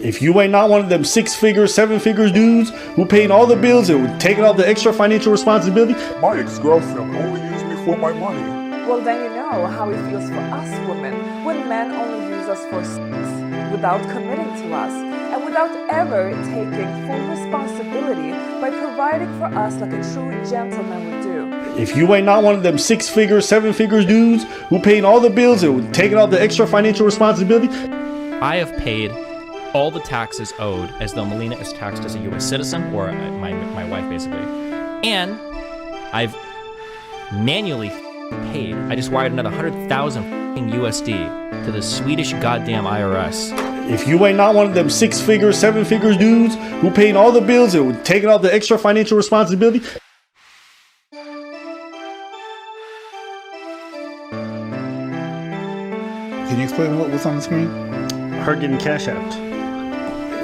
If you ain't not one of them 6-figure, 7-figure dudes who paying all the bills and taking all the extra financial responsibility, my ex-girlfriend only used me for my money. Well, then you know how it feels for us women when men only use us for sex without committing to us and without ever taking full responsibility by providing for us like a true gentleman would do. if you ain't not one of them 6-figure, 7-figure dudes who paying all the bills and taking all the extra financial responsibility. I have paid all the taxes owed as though Melina is taxed as a U.S. citizen, or my wife basically, and I've manually paid. I just wired another 100,000 USD to the Swedish goddamn IRS. If you ain't not one of them 6-figure, 7-figure dudes who paying all the bills and taking all the extra financial responsibility. Can you explain what's on the screen? Her getting cash out.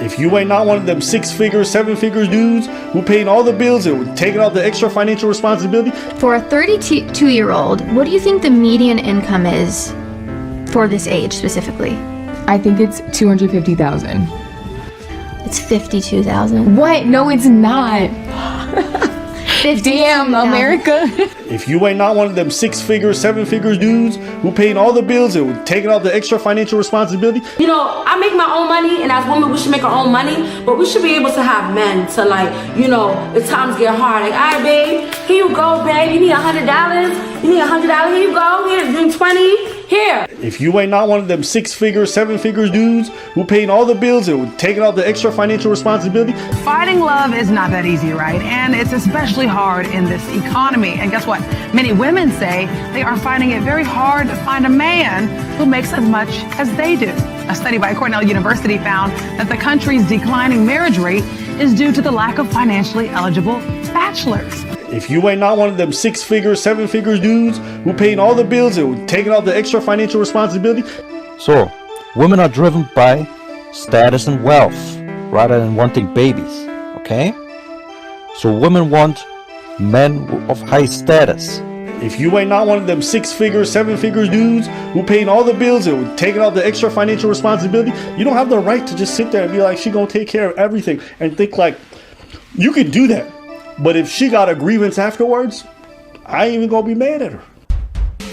If you ain't not one of them 6-figure, 7-figure dudes who paying all the bills and taking all the extra financial responsibility. For a 32-year-old, what do you think the median income is for this age specifically? I think it's $250,000. It's $52,000. What? No, it's not. Damn, America. If you ain't not one of them 6-figure, 7-figure dudes who paying all the bills and taking all the extra financial responsibility. You know, I make my own money, and as women, we should make our own money, but we should be able to have men to, like, you know, if times get hard, like, all right, babe, here you go, babe, you need $100? You need $100? Here you go, here's 20. Here. If you ain't not one of them 6-figure, 7-figure dudes who paying all the bills and taking all the extra financial responsibility. Finding love is not that easy, right? And it's especially hard in this economy. And guess what? Many women say they are finding it very hard to find a man who makes as much as they do. A study by Cornell University found that the country's declining marriage rate is due to the lack of financially eligible bachelors. If you ain't not one of them 6-figure, 7-figure dudes who paying all the bills and taking all the extra financial responsibility. So, women are driven by status and wealth rather than wanting babies, okay? So women want men of high status. If you ain't not one of them 6-figure, 7-figure dudes who paying all the bills and taking all the extra financial responsibility, you don't have the right to just sit there and be like, she gonna take care of everything and think like, you could do that. But if she got a grievance afterwards, I ain't even gonna be mad at her.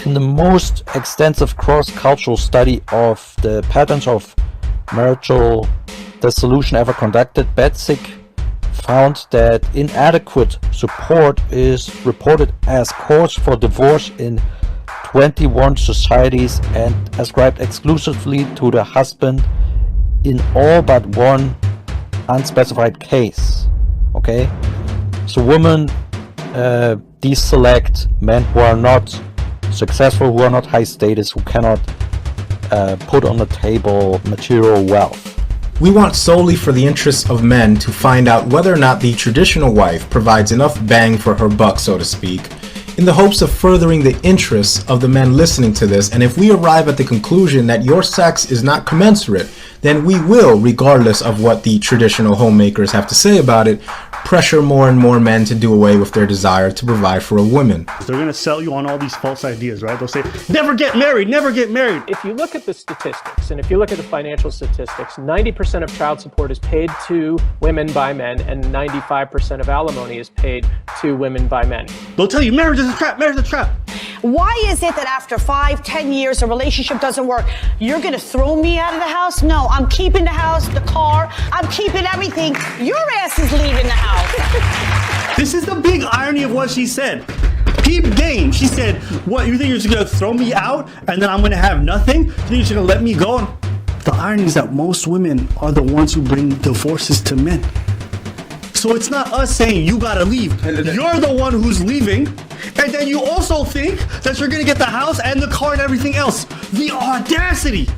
In the most extensive cross-cultural study of the patterns of marital dissolution ever conducted, Betzig found that inadequate support is reported as cause for divorce in 21 societies and ascribed exclusively to the husband in all but one unspecified case. Okay? So women deselect men who are not successful, who are not high status, who cannot put on the table material wealth. We want solely for the interests of men to find out whether or not the traditional wife provides enough bang for her buck, so to speak, in the hopes of furthering the interests of the men listening to this. And if we arrive at the conclusion that your sex is not commensurate, then we will, regardless of what the traditional homemakers have to say about it, pressure more and more men to do away with their desire to provide for a woman. They're going to sell you on all these false ideas, right? They'll say, never get married, never get married. If you look at the statistics, and if you look at the financial statistics, 90% of child support is paid to women by men, and 95% of alimony is paid to women by men. They'll tell you, marriage is a trap, marriage is a trap. Why is it that after 5-10 years a relationship doesn't work, you're gonna throw me out of the house? No, I'm keeping the house, the car, I'm keeping everything. Your ass is leaving the house. This is the big irony of what she said. Peep game. She said, what, you think you're just gonna throw me out and then I'm gonna have nothing? You think you're just gonna let me go? The irony is that most women are the ones who bring divorces to men. So it's not us saying you gotta leave. You're the one who's leaving. And then you also think that you're gonna get the house and the car and everything else. The audacity.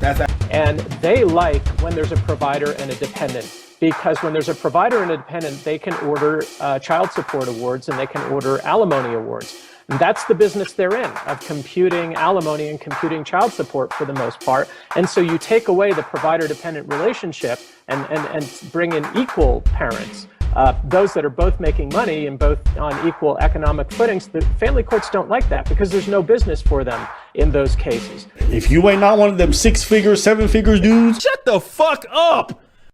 And they like when there's a provider and a dependent. Because when there's a provider and a dependent, they can order child support awards and they can order alimony awards. And that's the business they're in, of computing alimony and computing child support for the most part. And so you take away the provider-dependent relationship and bring in equal parents. Those that are both making money and both on equal economic footings. The family courts don't like that because there's no business for them in those cases. If you ain't not one of them 6-figure, 7-figure dudes, shut the fuck up.